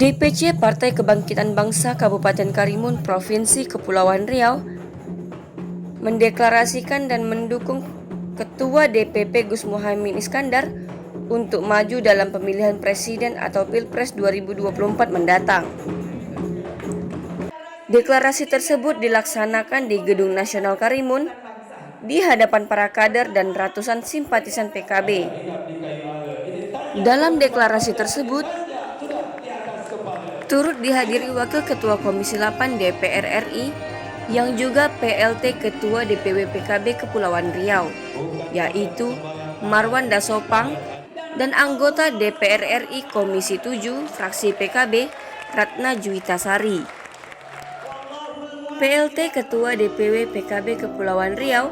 DPC Partai Kebangkitan Bangsa Kabupaten Karimun Provinsi Kepulauan Riau mendeklarasikan dan mendukung Ketua DPP Gus Muhaimin Iskandar untuk maju dalam pemilihan presiden atau Pilpres 2024 mendatang. Deklarasi tersebut dilaksanakan di Gedung Nasional Karimun di hadapan para kader dan ratusan simpatisan PKB. Dalam deklarasi tersebut turut dihadiri Wakil Ketua Komisi 8 DPR RI yang juga PLT Ketua DPW PKB Kepulauan Riau, yaitu Marwan Dasopang, dan anggota DPR RI Komisi 7 fraksi PKB Ratna Juwitasari. PLT Ketua DPW PKB Kepulauan Riau,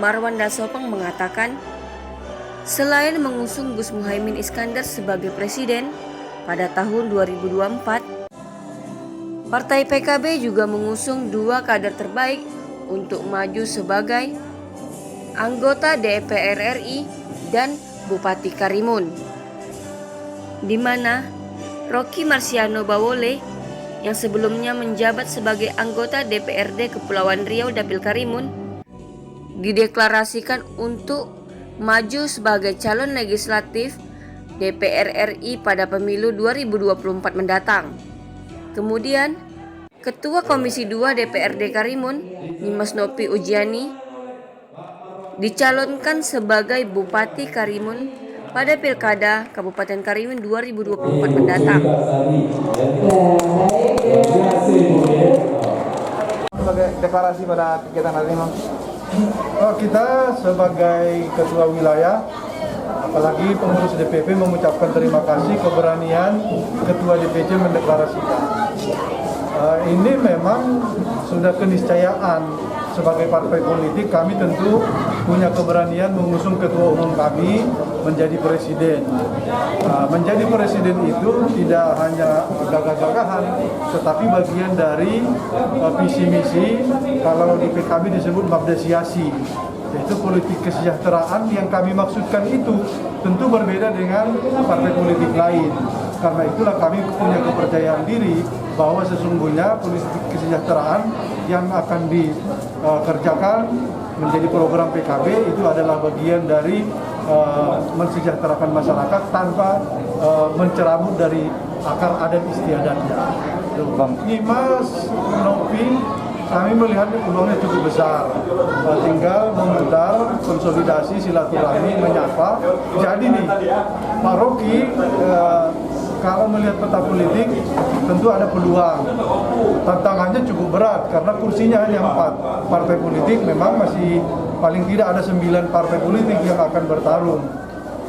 Marwan Dasopang mengatakan, selain mengusung Gus Muhaimin Iskandar sebagai presiden pada tahun 2024, Partai PKB juga mengusung dua kader terbaik untuk maju sebagai anggota DPR RI dan Bupati Karimun, di mana Rocky Marciano Bawole yang sebelumnya menjabat sebagai anggota DPRD Kepulauan Riau Dapil Karimun dideklarasikan untuk maju sebagai calon legislatif DPR RI pada pemilu 2024 mendatang. Kemudian, Ketua Komisi 2 DPRD Karimun, Nyimas Nopi Ujiani, dicalonkan sebagai Bupati Karimun pada Pilkada Kabupaten Karimun 2024 mendatang. Sebagai deklarasi pada kegiatan hari ini, kita sebagai ketua wilayah, apalagi pengurus DPP mengucapkan terima kasih keberanian Ketua DPC mendeklarasikan. Ini memang sudah keniscayaan sebagai partai politik, kami tentu punya keberanian mengusung ketua umum kami menjadi presiden. Menjadi presiden itu tidak hanya gagah-gagahan, tetapi bagian dari visi misi, kalau di PKB disebut mabdesiasi, yaitu politik kesejahteraan. Yang kami maksudkan itu tentu berbeda dengan partai politik lain. Karena itulah kami punya kepercayaan diri bahwa sesungguhnya politik kesejahteraan yang akan dikerjakan menjadi program PKB itu adalah bagian dari mensejahterakan masyarakat tanpa menceramut dari akar adat istiadatnya. Nyimas Nopi, kami melihat peluangnya cukup besar, tinggal memutar konsolidasi silaturahmi menyapa. Jadi nih Pak Rocky, kalau melihat peta politik tentu ada peluang. Tantangannya cukup berat karena kursinya hanya 4. Partai politik memang masih paling tidak ada 9 partai politik yang akan bertarung.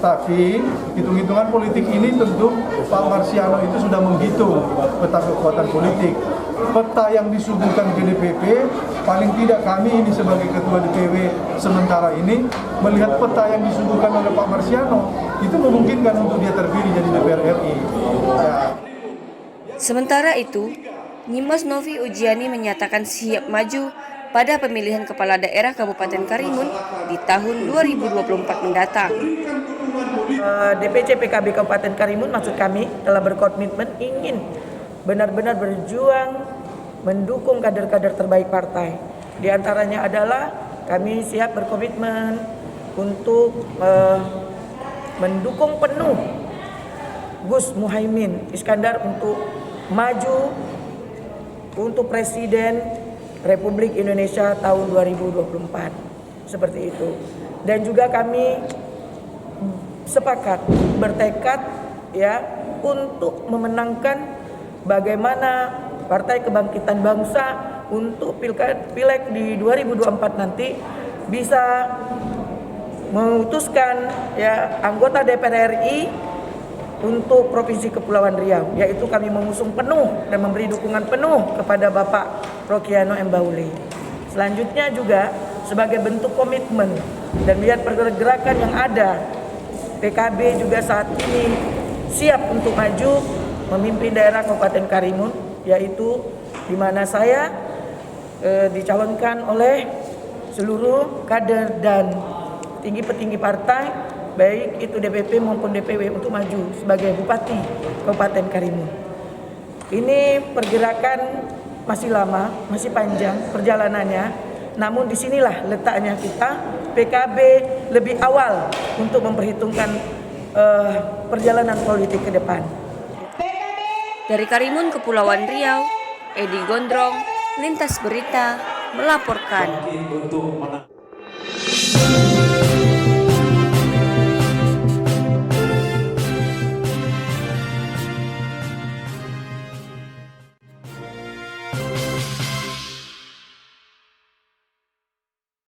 Tapi hitung-hitungan politik ini tentu Pak Marciano itu sudah menghitung peta kekuatan politik. Peta yang disuguhkan ke DPP, paling tidak kami ini sebagai ketua DPW sementara ini melihat peta yang disuguhkan oleh Pak Marciano itu memungkinkan untuk dia terpilih jadi DPR RI. Ya. Sementara itu, Nyimas Novi Ujiani menyatakan siap maju pada pemilihan kepala daerah Kabupaten Karimun di tahun 2024 mendatang. DPC PKB Kabupaten Karimun, maksud kami, telah berkomitmen ingin benar-benar berjuang mendukung kader-kader terbaik partai. Di antaranya adalah kami siap berkomitmen untuk mendukung penuh Gus Muhaimin Iskandar untuk maju untuk Presiden Republik Indonesia tahun 2024. Seperti itu. Dan juga kami sepakat bertekad ya untuk memenangkan bagaimana Partai Kebangkitan Bangsa untuk Pileg di 2024 nanti bisa memutuskan ya anggota DPR RI untuk Provinsi Kepulauan Riau, yaitu kami mengusung penuh dan memberi dukungan penuh kepada Bapak Rockiano M. Bawole. Selanjutnya juga sebagai bentuk komitmen dan melihat pergerakan yang ada, PKB juga saat ini siap untuk maju memimpin daerah Kabupaten Karimun, yaitu di mana saya dicalonkan oleh seluruh kader dan petinggi-petinggi partai baik itu DPP maupun DPW untuk maju sebagai Bupati Kabupaten Karimun. Ini pergerakan masih lama, masih panjang perjalanannya, namun disinilah letaknya kita PKB lebih awal untuk memperhitungkan perjalanan politik ke depan. Dari Karimun, Kepulauan Riau, Edi Gondrong, Lintas Berita melaporkan.